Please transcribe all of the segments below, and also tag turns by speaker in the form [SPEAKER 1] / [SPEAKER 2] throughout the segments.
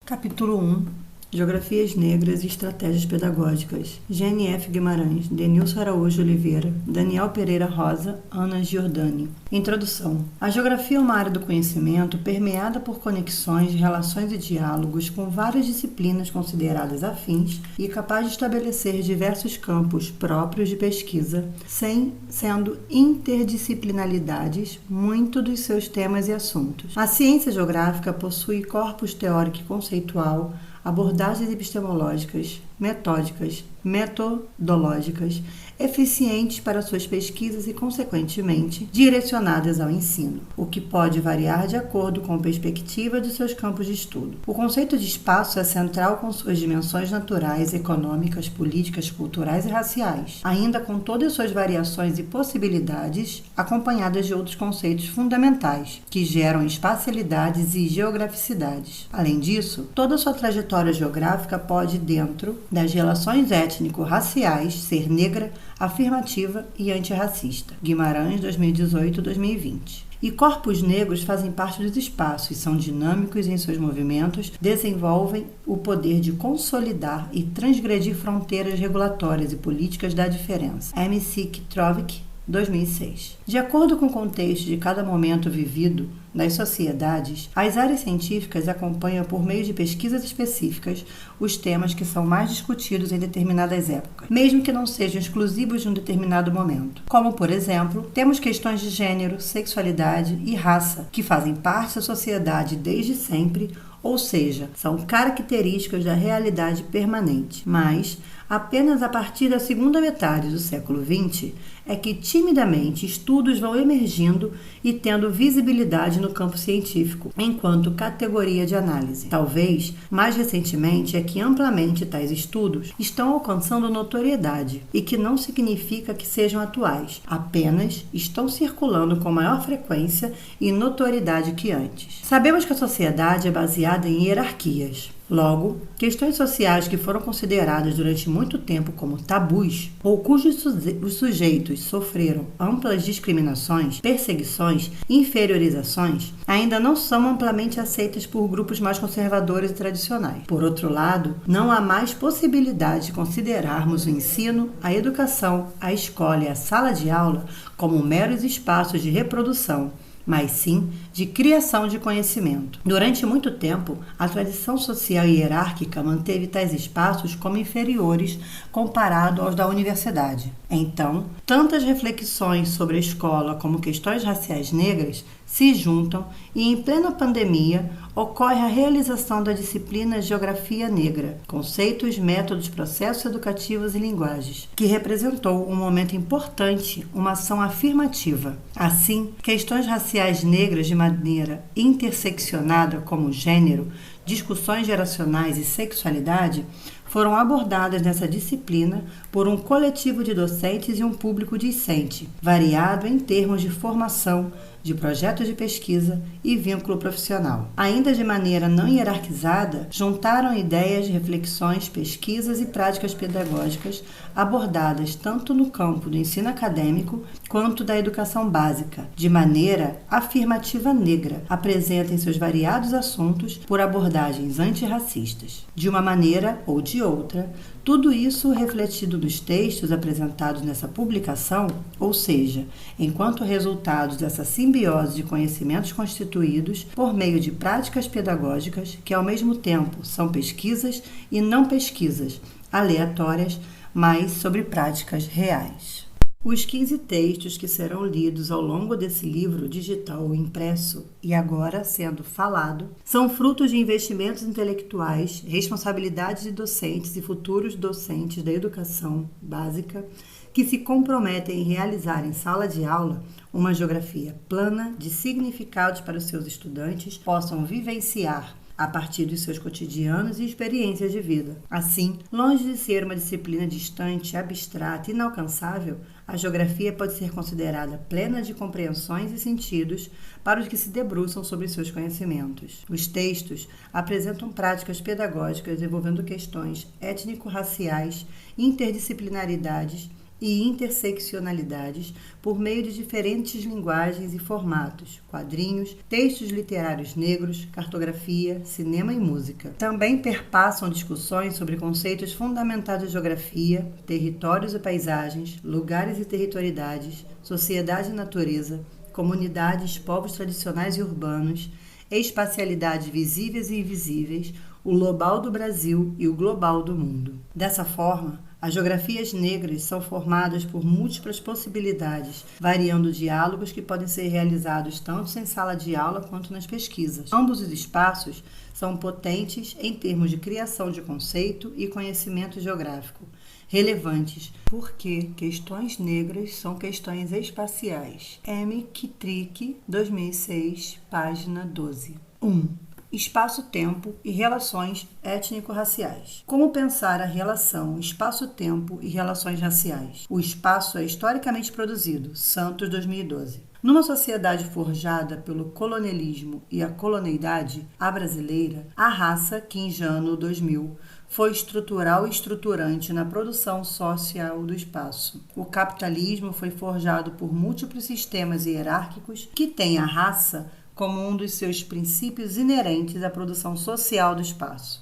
[SPEAKER 1] Capítulo 1. Geografias Negras e Estratégias Pedagógicas. GNF Guimarães, Denilson Araújo Oliveira, Daniel Pereira Rosa, Ana Giordani. Introdução. A geografia é uma área do conhecimento permeada por conexões, relações e diálogos com várias disciplinas consideradas afins e capaz de estabelecer diversos campos próprios de pesquisa, sendo interdisciplinaridades muito dos seus temas e assuntos. A ciência geográfica possui corpus teórico e conceitual, abordagens epistemológicas, metódicas, metodológicas, eficientes para suas pesquisas e, consequentemente, direcionadas ao ensino, o que pode variar de acordo com a perspectiva de seus campos de estudo. O conceito de espaço é central com suas dimensões naturais, econômicas, políticas, culturais e raciais, ainda com todas suas variações e possibilidades, acompanhadas de outros conceitos fundamentais, que geram espacialidades e geograficidades. Além disso, toda sua trajetória geográfica pode, dentro das relações étnico-raciais, ser negra, afirmativa e antirracista. Guimarães, 2018-2020. E corpos negros fazem parte dos espaços, são dinâmicos em seus movimentos, desenvolvem o poder de consolidar e transgredir fronteiras regulatórias e políticas da diferença. McCormick, 2006. De acordo com o contexto de cada momento vivido das sociedades, as áreas científicas acompanham por meio de pesquisas específicas os temas que são mais discutidos em determinadas épocas, mesmo que não sejam exclusivos de um determinado momento. Como, por exemplo, temos questões de gênero, sexualidade e raça, que fazem parte da sociedade desde sempre, ou seja, são características da realidade permanente, mas apenas a partir da segunda metade do século XX é que timidamente estudos vão emergindo e tendo visibilidade no campo científico, enquanto categoria de análise. Talvez, mais recentemente, é que amplamente tais estudos estão alcançando notoriedade, e que não significa que sejam atuais, apenas estão circulando com maior frequência e notoriedade que antes. Sabemos que a sociedade é baseada em hierarquias. Logo, questões sociais que foram consideradas durante muito tempo como tabus, ou cujos os sujeitos sofreram amplas discriminações, perseguições e inferiorizações, ainda não são amplamente aceitas por grupos mais conservadores e tradicionais. Por outro lado, não há mais possibilidade de considerarmos o ensino, a educação, a escola e a sala de aula como meros espaços de reprodução, mas sim de criação de conhecimento. Durante muito tempo, a tradição social e hierárquica manteve tais espaços como inferiores comparado aos da universidade. Então, tantas reflexões sobre a escola como questões raciais negras se juntam e, em plena pandemia, ocorre a realização da disciplina Geografia Negra, Conceitos, Métodos, Processos Educativos e Linguagens, que representou um momento importante, uma ação afirmativa. Assim, questões raciais negras de maneira interseccionada como gênero, discussões geracionais e sexualidade foram abordadas nessa disciplina por um coletivo de docentes e um público discente, variado em termos de formação, de projetos de pesquisa e vínculo profissional. Ainda de maneira não hierarquizada, juntaram ideias, reflexões, pesquisas e práticas pedagógicas abordadas tanto no campo do ensino acadêmico quanto da educação básica, de maneira afirmativa negra, apresentem seus variados assuntos por abordagens antirracistas. De uma maneira ou de outra, tudo isso refletido nos textos apresentados nessa publicação, ou seja, enquanto resultados dessa simbiose de conhecimentos constituídos por meio de práticas pedagógicas que, ao mesmo tempo, são pesquisas e não pesquisas, aleatórias, mas sobre práticas reais. Os 15 textos que serão lidos ao longo desse livro digital ou impresso, e agora sendo falado, são frutos de investimentos intelectuais, responsabilidades de docentes e futuros docentes da educação básica que se comprometem em realizar em sala de aula uma geografia plana de significados para os seus estudantes possam vivenciar a partir dos seus cotidianos e experiências de vida. Assim, longe de ser uma disciplina distante, abstrata e inalcançável, a geografia pode ser considerada plena de compreensões e sentidos para os que se debruçam sobre seus conhecimentos. Os textos apresentam práticas pedagógicas envolvendo questões étnico-raciais, interdisciplinaridades e interseccionalidades por meio de diferentes linguagens e formatos, quadrinhos, textos literários negros, cartografia, cinema e música. Também perpassam discussões sobre conceitos fundamentados em geografia, territórios e paisagens, lugares e territorialidades, sociedade e natureza, comunidades, povos tradicionais e urbanos, espacialidades visíveis e invisíveis, o global do Brasil e o global do mundo. Dessa forma, as geografias negras são formadas por múltiplas possibilidades, variando diálogos que podem ser realizados tanto em sala de aula quanto nas pesquisas. Ambos os espaços são potentes em termos de criação de conceito e conhecimento geográfico, relevantes porque questões negras são questões espaciais. M. Kittrick, 2006, página 12. 1. Espaço-tempo e relações étnico-raciais. Como pensar a relação espaço-tempo e relações raciais? O espaço é historicamente produzido. Santos, 2012. Numa sociedade forjada pelo colonialismo e a coloneidade, a brasileira, a raça, Quinjano, 2000, foi estrutural e estruturante na produção social do espaço. O capitalismo foi forjado por múltiplos sistemas hierárquicos que têm a raça como um dos seus princípios inerentes à produção social do espaço.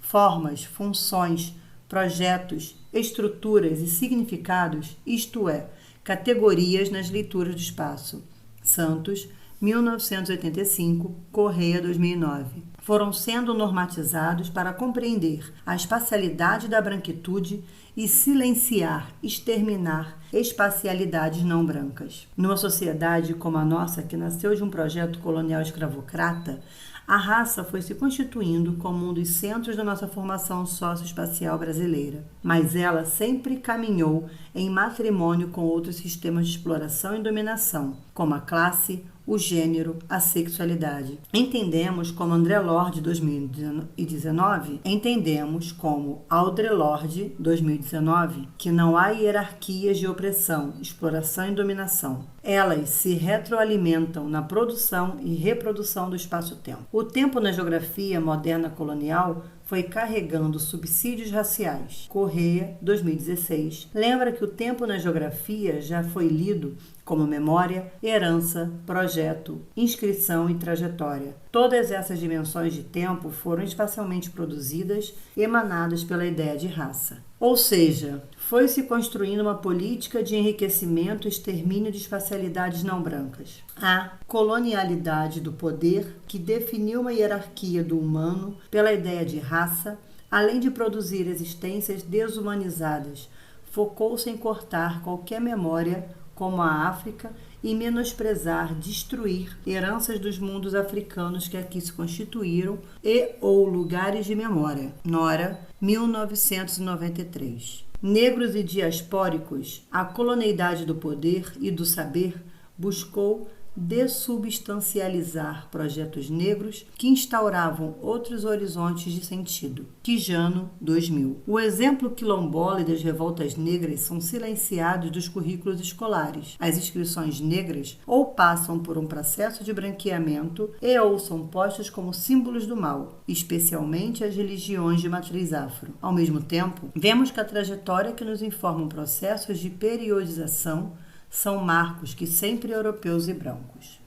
[SPEAKER 1] Formas, funções, projetos, estruturas e significados, isto é, categorias nas leituras do espaço. Santos, 1985, Correia, 2009. Foram sendo normatizados para compreender a espacialidade da branquitude e silenciar, exterminar espacialidades não brancas. Numa sociedade como a nossa, que nasceu de um projeto colonial escravocrata, a raça foi se constituindo como um dos centros da nossa formação socioespacial brasileira. Mas ela sempre caminhou em matrimônio com outros sistemas de exploração e dominação, como a classe, o gênero, a sexualidade. Entendemos como André Lorde, 2019, como Audre Lorde, 2019, que não há hierarquias de opressão, exploração e dominação. Elas se retroalimentam na produção e reprodução do espaço-tempo. O tempo na geografia moderna colonial foi carregando subsídios raciais. Correia, 2016. Lembra que o tempo na geografia já foi lido como memória, herança, projeto, inscrição e trajetória. Todas essas dimensões de tempo foram espacialmente produzidas, emanadas pela ideia de raça. Ou seja, foi se construindo uma política de enriquecimento e extermínio de espacialidades não brancas. A colonialidade do poder, que definiu uma hierarquia do humano pela ideia de raça, além de produzir existências desumanizadas, focou-se em cortar qualquer memória, como a África, e menosprezar, destruir heranças dos mundos africanos que aqui se constituíram e ou lugares de memória. Nora, 1993. Negros e diaspóricos, a colonialidade do poder e do saber buscou dessubstancializar projetos negros que instauravam outros horizontes de sentido. Quijano, 2000. O exemplo quilombola e das revoltas negras são silenciados dos currículos escolares. As inscrições negras ou passam por um processo de branqueamento e ou são postas como símbolos do mal, especialmente as religiões de matriz afro. Ao mesmo tempo, vemos que a trajetória que nos informam processos de periodização são marcos que sempre europeus e brancos.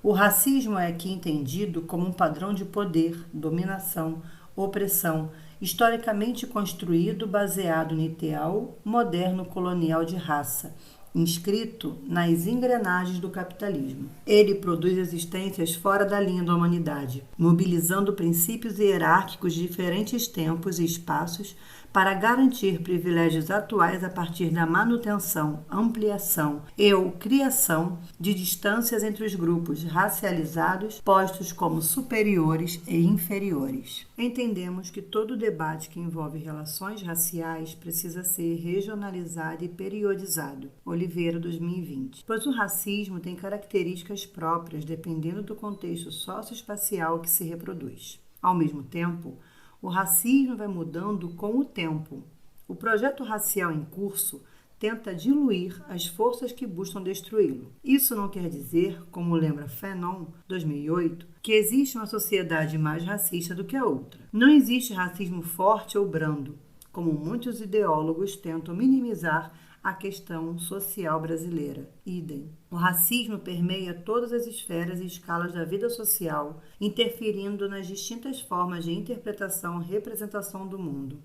[SPEAKER 1] O racismo é aqui entendido como um padrão de poder, dominação, opressão, historicamente construído baseado no ideal moderno colonial de raça, inscrito nas engrenagens do capitalismo. Ele produz existências fora da linha da humanidade, mobilizando princípios hierárquicos de diferentes tempos e espaços para garantir privilégios atuais a partir da manutenção, ampliação e ou criação de distâncias entre os grupos racializados postos como superiores e inferiores. Entendemos que todo debate que envolve relações raciais precisa ser regionalizado e periodizado. Oliveira, 2020. Pois o racismo tem características próprias dependendo do contexto socioespacial que se reproduz. Ao mesmo tempo, o racismo vai mudando com o tempo. O projeto racial em curso tenta diluir as forças que buscam destruí-lo. Isso não quer dizer, como lembra Fanon, 2008, que existe uma sociedade mais racista do que a outra. Não existe racismo forte ou brando, como muitos ideólogos tentam minimizar a questão social brasileira. Idem. O racismo permeia todas as esferas e escalas da vida social, interferindo nas distintas formas de interpretação e representação do mundo.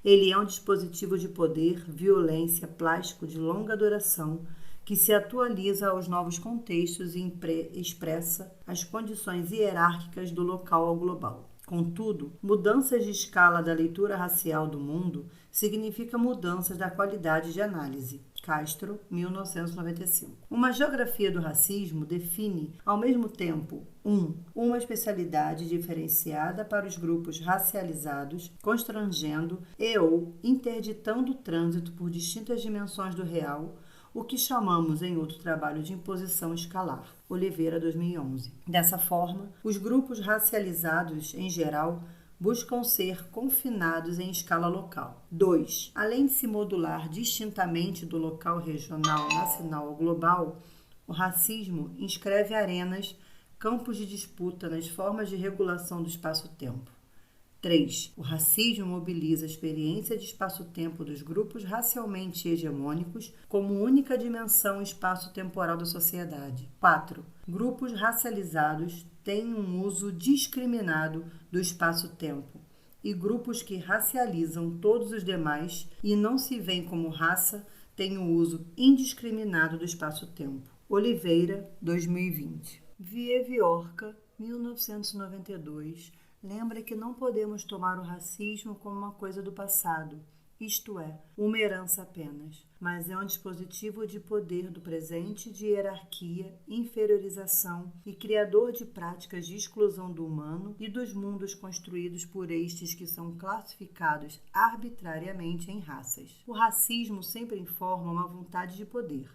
[SPEAKER 1] Ele é um dispositivo de poder, violência, plástico de longa duração, que se atualiza aos novos contextos e expressa as condições hierárquicas do local ao global. Contudo, mudanças de escala da leitura racial do mundo significa mudanças da qualidade de análise. Castro, 1995. Uma geografia do racismo define, ao mesmo tempo, uma especialidade diferenciada para os grupos racializados, constrangendo e/ou interditando o trânsito por distintas dimensões do real, o que chamamos em outro trabalho de imposição escalar, Oliveira, 2011. Dessa forma, os grupos racializados, em geral, buscam ser confinados em escala local. 2. Além de se modular distintamente do local regional, nacional ou global, o racismo inscreve arenas, campos de disputa nas formas de regulação do espaço-tempo. 3. O racismo mobiliza a experiência de espaço-tempo dos grupos racialmente hegemônicos como única dimensão espaço-temporal da sociedade. 4. Grupos racializados têm um uso discriminado do espaço-tempo e grupos que racializam todos os demais e não se veem como raça têm um uso indiscriminado do espaço-tempo. Oliveira, 2020. Vieviorca, 1992. Lembra que não podemos tomar o racismo como uma coisa do passado, isto é, uma herança apenas, mas é um dispositivo de poder do presente, de hierarquia, inferiorização e criador de práticas de exclusão do humano e dos mundos construídos por estes que são classificados arbitrariamente em raças. O racismo sempre informa uma vontade de poder.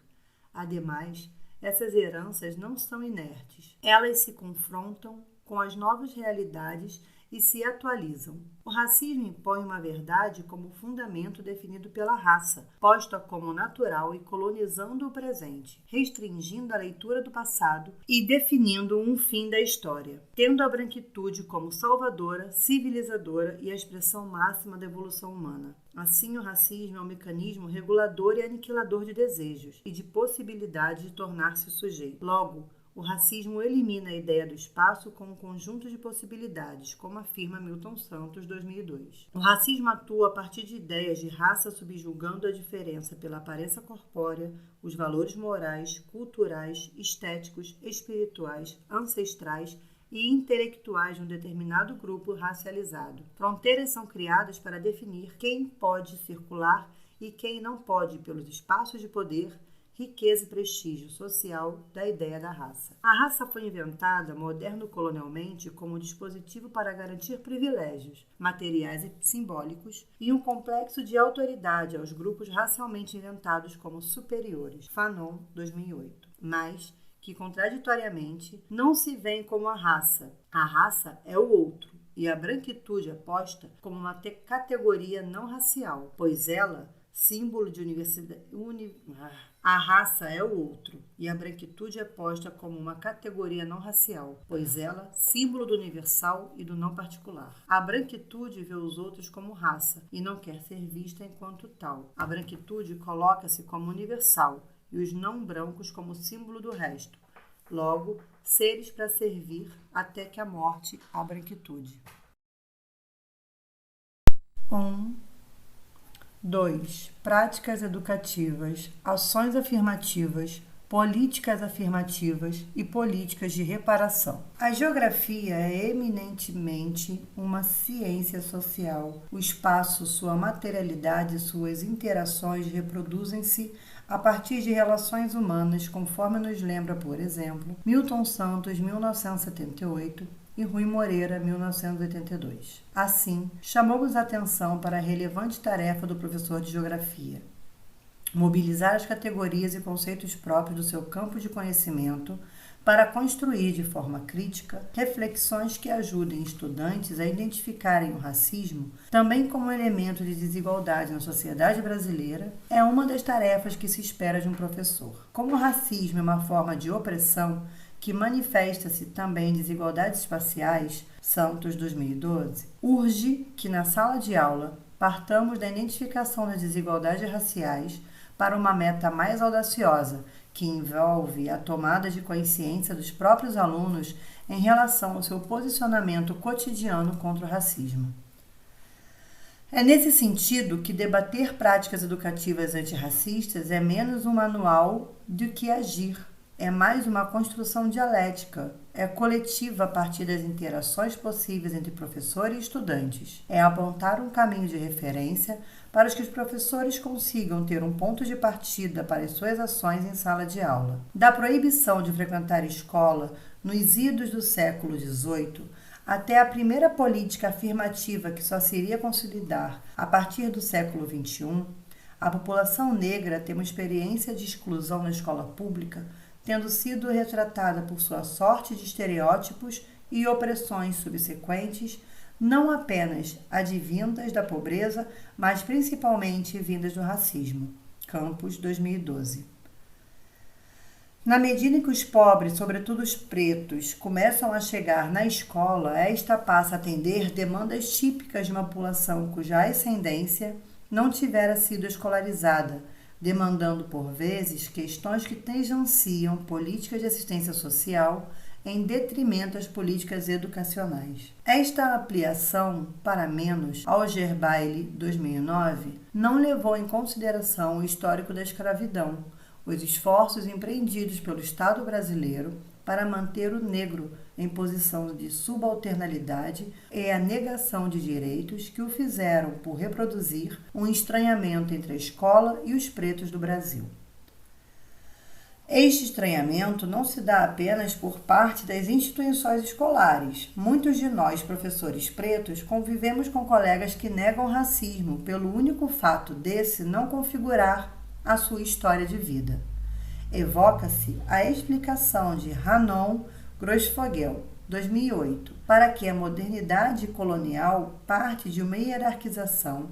[SPEAKER 1] Ademais, essas heranças não são inertes. Elas se confrontam com as novas realidades e se atualizam. O racismo impõe uma verdade como fundamento definido pela raça, posta como natural e colonizando o presente, restringindo a leitura do passado e definindo um fim da história, tendo a branquitude como salvadora, civilizadora e a expressão máxima da evolução humana. Assim, o racismo é um mecanismo regulador e aniquilador de desejos e de possibilidade de tornar-se sujeito. Logo, o racismo elimina a ideia do espaço como um conjunto de possibilidades, como afirma Milton Santos, 2002. O racismo atua a partir de ideias de raça subjugando a diferença pela aparência corpórea, os valores morais, culturais, estéticos, espirituais, ancestrais e intelectuais de um determinado grupo racializado. Fronteiras são criadas para definir quem pode circular e quem não pode pelos espaços de poder, riqueza e prestígio social da ideia da raça. A raça foi inventada moderno-colonialmente como dispositivo para garantir privilégios materiais e simbólicos e um complexo de autoridade aos grupos racialmente inventados como superiores. Fanon, 2008. Mas que, contraditoriamente, não se veem como a raça. A raça é o outro, e a branquitude é posta como uma categoria não racial, pois ela, símbolo de universidade. A raça é o outro, e a branquitude é posta como uma categoria não racial, pois ela, símbolo do universal e do não particular. A branquitude vê os outros como raça e não quer ser vista enquanto tal. A branquitude coloca-se como universal e os não brancos como símbolo do resto. Logo, seres para servir até que a morte a branquitude. 2. Práticas educativas, ações afirmativas, políticas afirmativas e políticas de reparação. A geografia é eminentemente uma ciência social. O espaço, sua materialidade e suas interações reproduzem-se a partir de relações humanas, conforme nos lembra, por exemplo, Milton Santos, 1978, e Rui Moreira, 1982. Assim, chamamos a atenção para a relevante tarefa do professor de geografia: mobilizar as categorias e conceitos próprios do seu campo de conhecimento para construir de forma crítica reflexões que ajudem estudantes a identificarem o racismo também como elemento de desigualdade na sociedade brasileira. É uma das tarefas que se espera de um professor. Como o racismo é uma forma de opressão que manifesta-se também em desigualdades espaciais, Santos, 2012, urge que na sala de aula partamos da identificação das desigualdades raciais para uma meta mais audaciosa, que envolve a tomada de consciência dos próprios alunos em relação ao seu posicionamento cotidiano contra o racismo. É nesse sentido que debater práticas educativas antirracistas é menos um manual do que agir. É mais uma construção dialética, é coletiva a partir das interações possíveis entre professor e estudantes. É apontar um caminho de referência para que os professores consigam ter um ponto de partida para as suas ações em sala de aula. Da proibição de frequentar escola nos idos do século XVIII, até a primeira política afirmativa que só se iria consolidar a partir do século XXI, a população negra tem uma experiência de exclusão na escola pública, tendo sido retratada por sua sorte de estereótipos e opressões subsequentes, não apenas advindas da pobreza, mas principalmente vindas do racismo. Campos, 2012. Na medida em que os pobres, sobretudo os pretos, começam a chegar na escola, esta passa a atender demandas típicas de uma população cuja ascendência não tivera sido escolarizada, demandando, por vezes, questões que tangenciam políticas de assistência social em detrimento das políticas educacionais. Esta ampliação, para menos, Alger Bailey, 2009, não levou em consideração o histórico da escravidão, os esforços empreendidos pelo Estado brasileiro para manter o negro em posição de subalternalidade e a negação de direitos que o fizeram por reproduzir um estranhamento entre a escola e os pretos do Brasil. Este estranhamento não se dá apenas por parte das instituições escolares. Muitos de nós, professores pretos, convivemos com colegas que negam racismo pelo único fato desse não configurar a sua história de vida. Evoca-se a explicação de Hanon Grossfogel, 2008, para que a modernidade colonial parte de uma hierarquização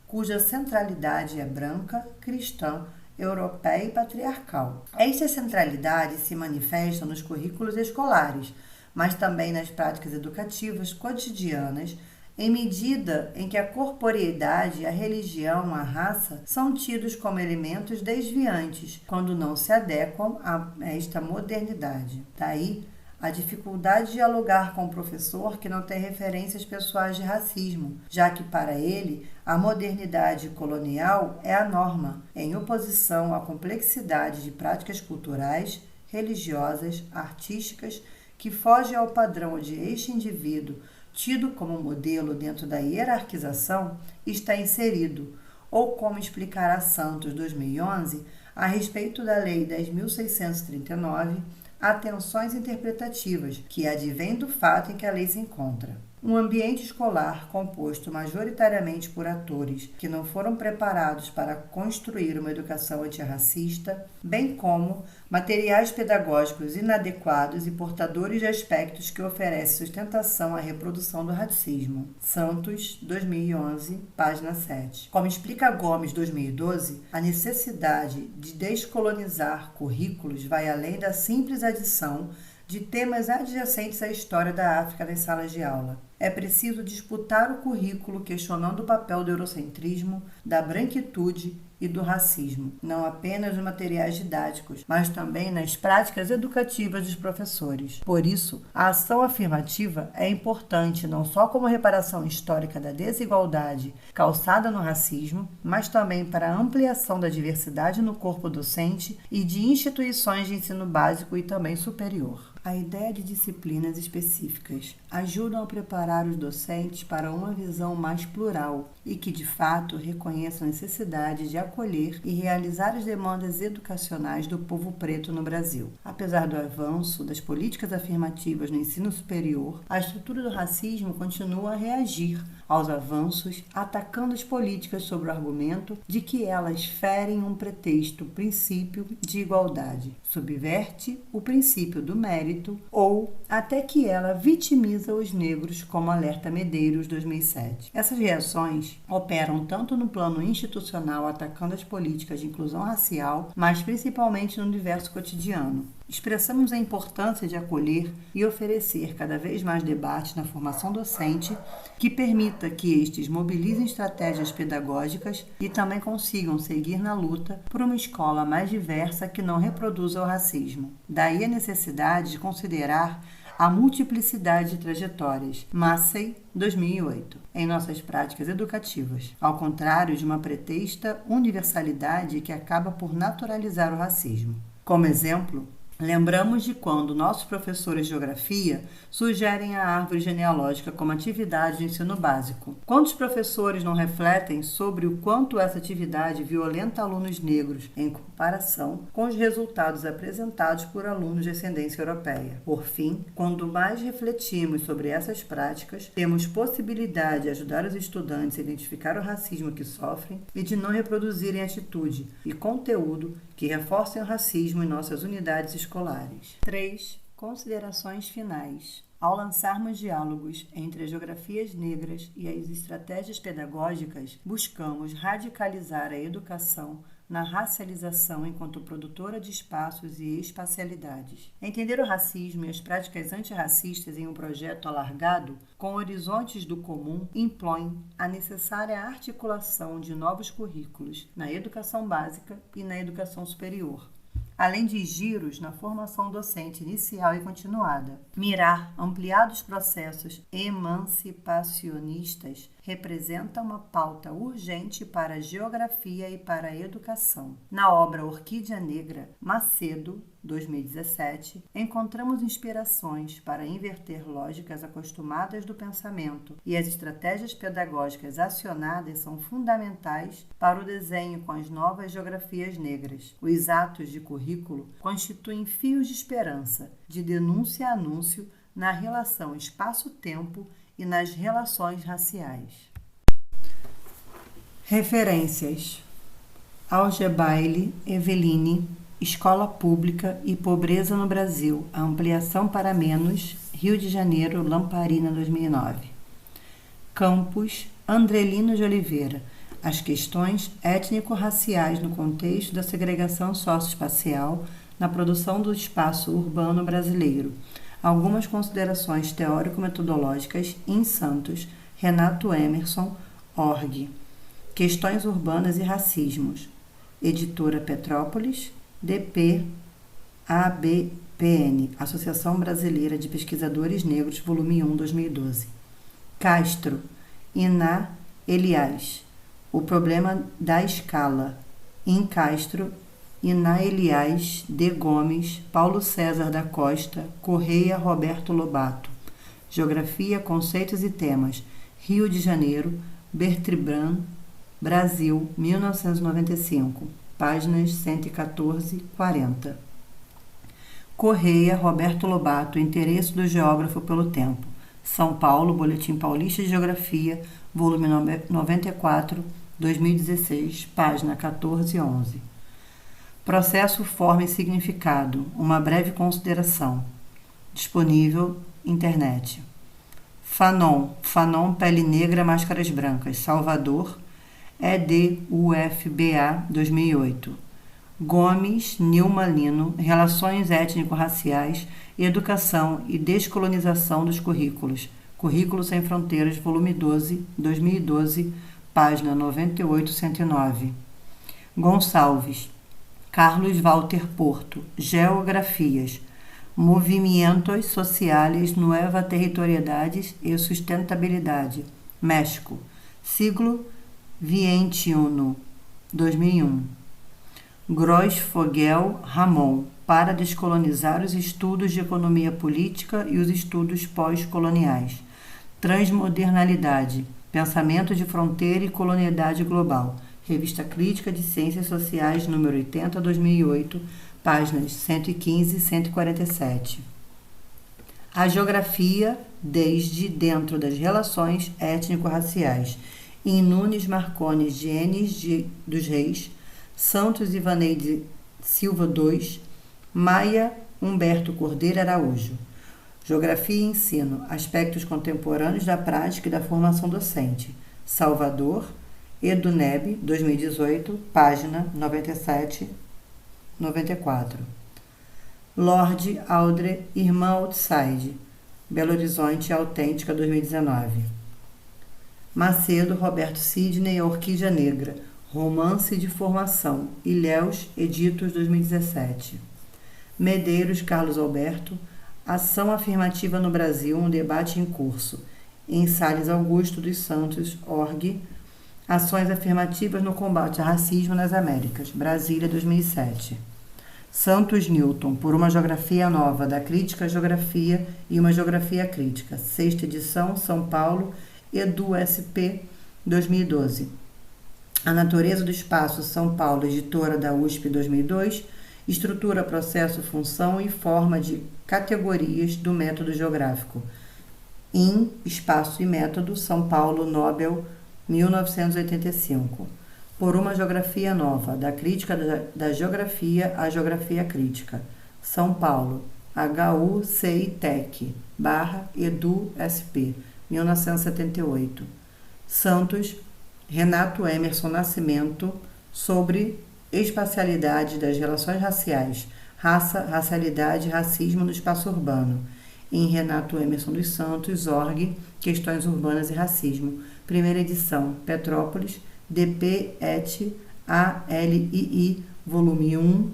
[SPEAKER 1] cuja centralidade é branca, cristã, europeia e patriarcal. Esta centralidade se manifesta nos currículos escolares, mas também nas práticas educativas cotidianas, em medida em que a corporeidade, a religião, a raça são tidos como elementos desviantes quando não se adequam a esta modernidade. Daí a dificuldade de dialogar com o professor que não tem referências pessoais de racismo, já que para ele a modernidade colonial é a norma, em oposição à complexidade de práticas culturais, religiosas, artísticas que fogem ao padrão de este indivíduo tido como modelo dentro da hierarquização, está inserido, ou como explicará Santos, 2011, a respeito da Lei 10.639, há tensões interpretativas que advêm do fato em que a lei se encontra. Um ambiente escolar composto majoritariamente por atores que não foram preparados para construir uma educação antirracista, bem como materiais pedagógicos inadequados e portadores de aspectos que oferecem sustentação à reprodução do racismo. Santos, 2011, página 7. Como explica Gomes, 2012, a necessidade de descolonizar currículos vai além da simples adição de temas adjacentes à história da África nas salas de aula. É preciso disputar o currículo questionando o papel do eurocentrismo, da branquitude e do racismo, não apenas nos materiais didáticos, mas também nas práticas educativas dos professores. Por isso, a ação afirmativa é importante não só como reparação histórica da desigualdade calçada no racismo, mas também para a ampliação da diversidade no corpo docente e de instituições de ensino básico e também superior. A ideia de disciplinas específicas ajudam a preparar os docentes para uma visão mais plural e que, de fato, reconheça a necessidade de acolher e realizar as demandas educacionais do povo preto no Brasil. Apesar do avanço das políticas afirmativas no ensino superior, a estrutura do racismo continua a reagir aos avanços, atacando as políticas sob o argumento de que elas ferem um pretexto princípio de igualdade, subverte o princípio do mérito ou até que ela vitimiza os negros, como alerta Medeiros, 2007. Essas reações operam tanto no plano institucional, atacando as políticas de inclusão racial, mas principalmente no universo cotidiano. Expressamos a importância de acolher e oferecer cada vez mais debate na formação docente que permita que estes mobilizem estratégias pedagógicas e também consigam seguir na luta por uma escola mais diversa que não reproduza o racismo. Daí a necessidade de considerar a multiplicidade de trajetórias, Massey, 2008, em nossas práticas educativas, ao contrário de uma pretexta universalidade que acaba por naturalizar o racismo. Como exemplo, lembramos de quando nossos professores de geografia sugerem a árvore genealógica como atividade de ensino básico. Quantos professores não refletem sobre o quanto essa atividade violenta alunos negros em comparação com os resultados apresentados por alunos de ascendência europeia? Por fim, quando mais refletimos sobre essas práticas, temos possibilidade de ajudar os estudantes a identificar o racismo que sofrem e de não reproduzirem atitude e conteúdo que reforcem o racismo em nossas unidades escolares. 3. Considerações finais. Ao lançarmos diálogos entre as geografias negras e as estratégias pedagógicas, buscamos radicalizar a educação na racialização enquanto produtora de espaços e espacialidades. Entender o racismo e as práticas antirracistas em um projeto alargado, com horizontes do comum, impõe a necessária articulação de novos currículos na educação básica e na educação superior, além de giros na formação docente inicial e continuada. Mirar ampliados processos emancipacionistas representa uma pauta urgente para a geografia e para a educação. Na obra Orquídea Negra, Macedo, 2017, encontramos inspirações para inverter lógicas acostumadas do pensamento, e as estratégias pedagógicas acionadas são fundamentais para o desenho com as novas geografias negras. Os atos de currículo constituem fios de esperança, de denúncia a anúncio, na relação espaço-tempo e nas relações raciais. Referências: Algebaile, Eveline, Escola Pública e Pobreza no Brasil, a ampliação para menos, Rio de Janeiro, Lamparina, 2009. Campos, Andrelino de Oliveira, as questões étnico-raciais no contexto da segregação socioespacial na produção do espaço urbano brasileiro. Algumas considerações teórico-metodológicas em Santos, Renato Emerson, org. Questões urbanas e racismos. Editora Petrópolis, DP-ABPN, Associação Brasileira de Pesquisadores Negros, volume 1, 2012. Castro, Iná Elias, O Problema da Escala, em Castro, Iná Elias, D. Gomes, Paulo César da Costa, Correia Roberto Lobato. Geografia, Conceitos e Temas, Rio de Janeiro, Bertrand, Brasil, 1995, páginas 114 e 40. Correia Roberto Lobato, Interesse do Geógrafo pelo Tempo. São Paulo, Boletim Paulista de Geografia, volume 94, 2016, página 14 e 11. Processo, Forma e Significado, uma breve consideração. Disponível, internet. Fanon, Pele Negra, Máscaras Brancas, Salvador, EDUFBA, 2008. Gomes, Nilma Lino, Relações Étnico-Raciais, Educação e Descolonização dos Currículos, Currículo Sem Fronteiras, volume 12, 2012, página 98-109. Gonçalves, Carlos Walter Porto, Geografias, Movimentos Sociales, Nueva Territoriedades e Sustentabilidade, México, siglo XXI, 2001. Gross-Fogel, Ramon, para descolonizar os estudos de economia política e os estudos pós-coloniais. Transmodernalidade, Pensamento de Fronteira e Colonialidade Global. Revista Crítica de Ciências Sociais, número 80, 2008, páginas 115 e 147. A geografia desde dentro das relações étnico-raciais. Em Nunes Marcones, Dienes dos Reis, Santos Ivaneide Silva II, Maia Humberto Cordeiro Araújo. Geografia e Ensino, Aspectos Contemporâneos da Prática e da Formação Docente. Salvador, EduNeb, 2018, página 97, 94. Lorde Audrey, Irmã Outside, Belo Horizonte Autêntica 2019. Macedo, Roberto Sidney, Orquídea Negra, Romance de Formação, Ilhéus, Editos 2017. Medeiros, Carlos Alberto, Ação Afirmativa no Brasil, um debate em curso, em Salles Augusto dos Santos, org, Ações Afirmativas no Combate ao Racismo nas Américas, Brasília 2007. Santos Newton, Por uma Geografia Nova, da Crítica à Geografia e uma Geografia Crítica, 6ª edição, São Paulo, EduSP 2012. A Natureza do Espaço, São Paulo, editora da USP 2002, Estrutura, Processo, Função e Forma de Categorias do Método Geográfico. Em Espaço e Método, São Paulo, Nobel, 1985. Por uma Geografia Nova, da Crítica da Geografia à Geografia Crítica. São Paulo, HUCITEC, /EduSP, 1978. Santos, Renato Emerson Nascimento, sobre espacialidade das relações raciais, raça, racialidade e racismo no espaço urbano. Em Renato Emerson dos Santos, org, Questões Urbanas e Racismo. Primeira edição, Petrópolis, DP et ALII, volume 1,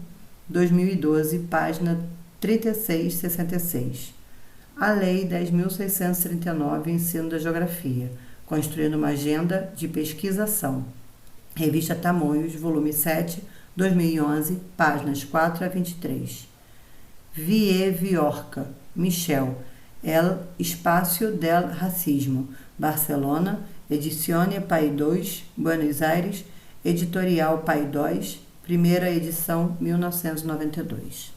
[SPEAKER 1] 2012, página 3666. A Lei 10.639, Ensino da Geografia, construindo uma agenda de pesquisação. Revista Tamoios, volume 7, 2011, páginas 4 a 23. Viorca, Michel, El Espacio del Racismo, Barcelona, Edizione Paidós, Buenos Aires, Editorial Paidós, primeira edição, 1992.